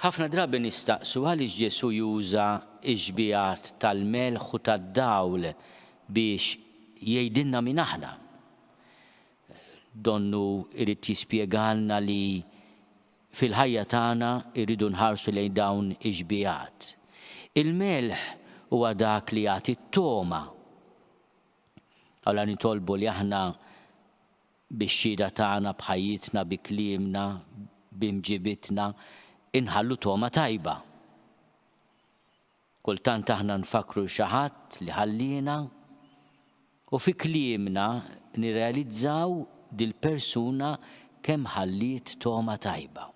Ħafna drabi nistaqsu għaliex Ġesu juża ix-xbijat tal-melħ u tad-dawl biex jgħidilna min aħna. Donnu irid jispjegalna li fil-ħajja tagħna irridu nħarsu lejn dawn ix-xbijat. Il-melħ huwa dak li jagħti t-toma. Alla nitolbu li aħna bix-xhieda tagħna b'ħajjitna bi kliemna b'imġibitna inħallu toma tajba. Kultant aħna nfakru xi ħadd li ħallina u fi kliemna nirrealizzaw dil-persuna kemm ħalliet toma tajba.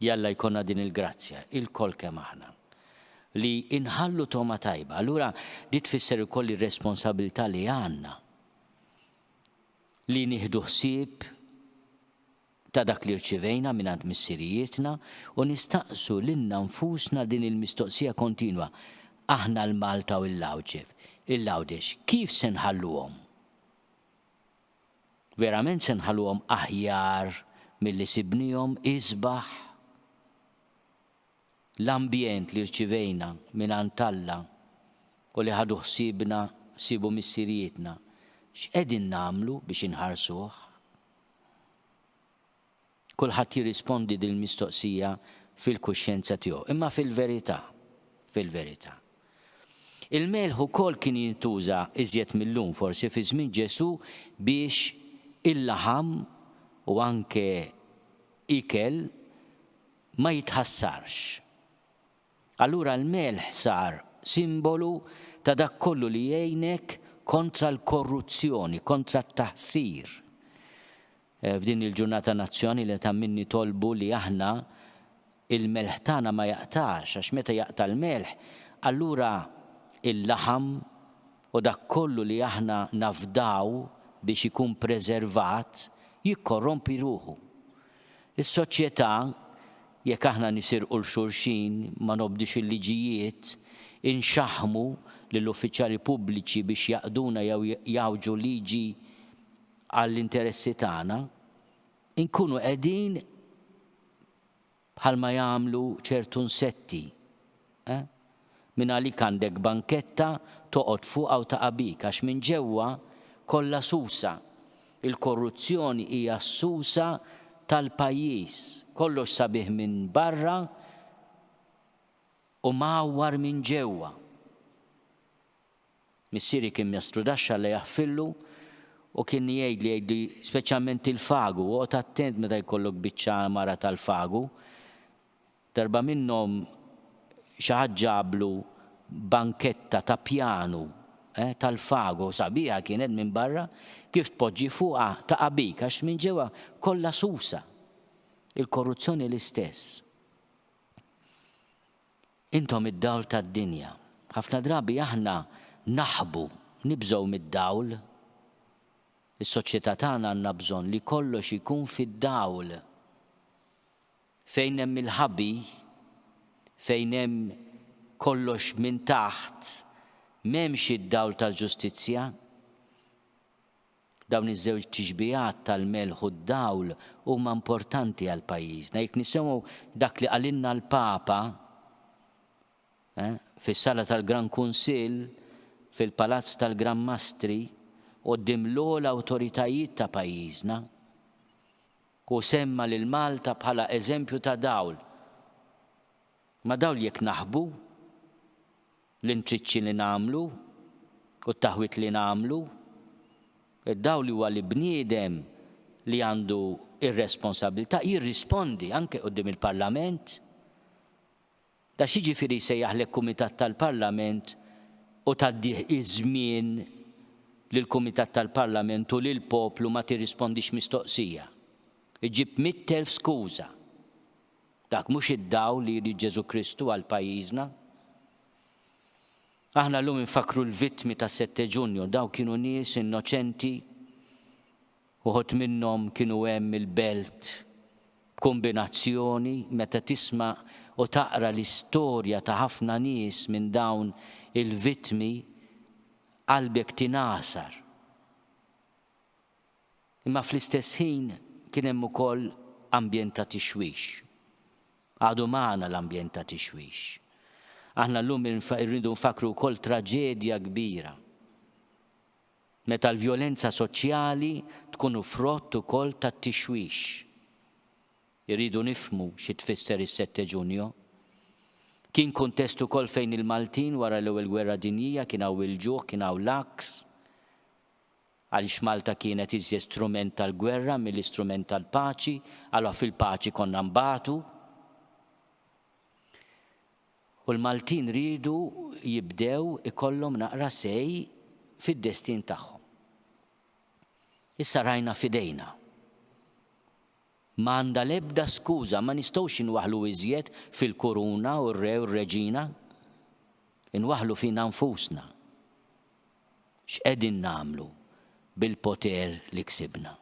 Jalla jkollna din il-grazzja, il-kol kemm aħna li inħallu toma tajba. Allura di tfisser ukoll ir-responsabilità li għandna li nieħdu ħsieb ta' dak li rċivejna mingħand missirijietna u nistaqsu lilna nfusna din il-mistoqsija kontinwa. Aħna l-Malta u l-Lawdex, kif se nħalluhom? Verament se nħalluhom aħjar milli sibnihom isbaħ? L-ambjent li rċivejna mingħand Alla u li ħadu ħsiebna sibu missirijietna, x'qegħdin nagħmlu biex inħarsuh? Kulħadd jirrispondi din mistoqsija fil-kuxjenza tiegħu, imma fil-verità. Il-melħ ukoll kien jintuża iżjed millum forsi fi żmien Ġesu biex il-laħam u anke ikel ma jitħassarx. Allura l-melħ sar simbolu ta' dak kollu li jgħinek kontra l-korruzzjoni, kontra t-taħsir. F'din il-ġurnata nazzjonali li ta' minni tolbu li aħna il-melħ tagħna ma jaqtax, għax meta jaqta' l-melħ, allura il-laħam u dak kollu li aħna nafdaw biex ikun preservat jikkorrompi ruħu. Is-soċjetà jekk aħna nisirqu l-xulxin ma nobdix il-liġijiet, inxaħmu lill-uffiċjali pubbliċi biex jaqduna jew jawġu liġi għall-interessi tagħna, inkunu qegħdin bħalma jagħmlu ċertu nsetti. Minn għalik għandek banketta toqgħod fuqha u taqa' bik għax minn ġewwa kollha susa. Il-korruzzjoni hija s-susa tal-pajjiż. Kollox sabiħ minn barra u mgħawwar minn ġewwa. Missieri kien jastrudaxxa li jaħfillu u kien jgħidli speċjalment il-fagu, u attent meta jkollok biċċa mara tal-fagu. Darba minnhom xi ħadd ġablu banketta ta' pjanu tal-fagu sabiħa kienet minn barra kif tpoġġi fuqha taqa' bik għax minn ġewwa kollha susa. Il-korruzzjoni l-istess. Intom id-dawl tad-dinja. Ħafna drabi aħna naħbu, nibżgħu mid-dawl. Is-soċjetà tagħna għandna bżonn li kollox ikun fid-dawl. Fejn hemm il-ħabi, fejn hemm kollox minn taħt, m'hemmx id-dawl tal-ġustizzja. Dawn iż-żewġ tixbijat tal-melħ u d-dawl huma importanti għal pajjiżna. Jekk nisimgħu dak li qalilna l-Papa fis-sala tal-Gran Kunsill, fil-Palazz tal-Gran Mastri, quddiem l-ogħla awtoritajiet ta' pajjiżna u semma lil Malta bħala eżempju ta' dawl. Ma dawl jekk naħbu l-intriċċi li nagħmlu u t-taħwit li nagħmlu, id-dawl huwa li bniedem li għandu ir-responsabilità jirrispondi anke quddiem il-Parlament. Da x'jiġifieri jsejjaħlek kumitat tal-Parlament u tgħaddih iż-żmien lill-Kumitat tal-Parlament u lill-poplu ma tirrispondix mistoqsija. Iġib 100,000 skuża. Dak mhux id-dawl li jrid Ġesu Kristu għal pajjiżna. Aħna llum infakru l-vittmi ta' 7 Ġunju, daw kienu nies innoċenti, uħud minnhom kienu hemm il-belt kombinazzjoni meta tisma' u taqra l-istorja ta' ħafna nies minn dawn il-vittmi qalbek tinasar. Imma fl-istess ħin kien hemm ukoll ambjent ta' tixwix. għadu maħna l-ambjent ta' tixwix. Aħna l-lum irridu nfakru wkoll traġedja kbira. Meta l-vjolenza soċjali tkunu frott ukoll ta' tixwix. Irridu nifmu xi tfisser is-7 Ġunju. Kien kontest ukoll fejn il-Maltin wara l-ewwel gwerra dinjija kien hawn il-ġuħ, kien hawn l-aks, għaliex Malta kienet iżjed strument tal-gwerra mill-istrument tal-paċi, għalha fil-paċi konna mbagħtu. U l-Maltin ridu jibdew ikollhom naqra sej fid-destin tagħhom. Issa rajna fidejna. Ma għandha l-ebda skuża, ma nistgħux inwaħħlu iżjed fil-kuruna u r-re u r-reġina. Inwaħħlu fina nfusna. X'qegħdin nagħmlu bil-poter li ksibna.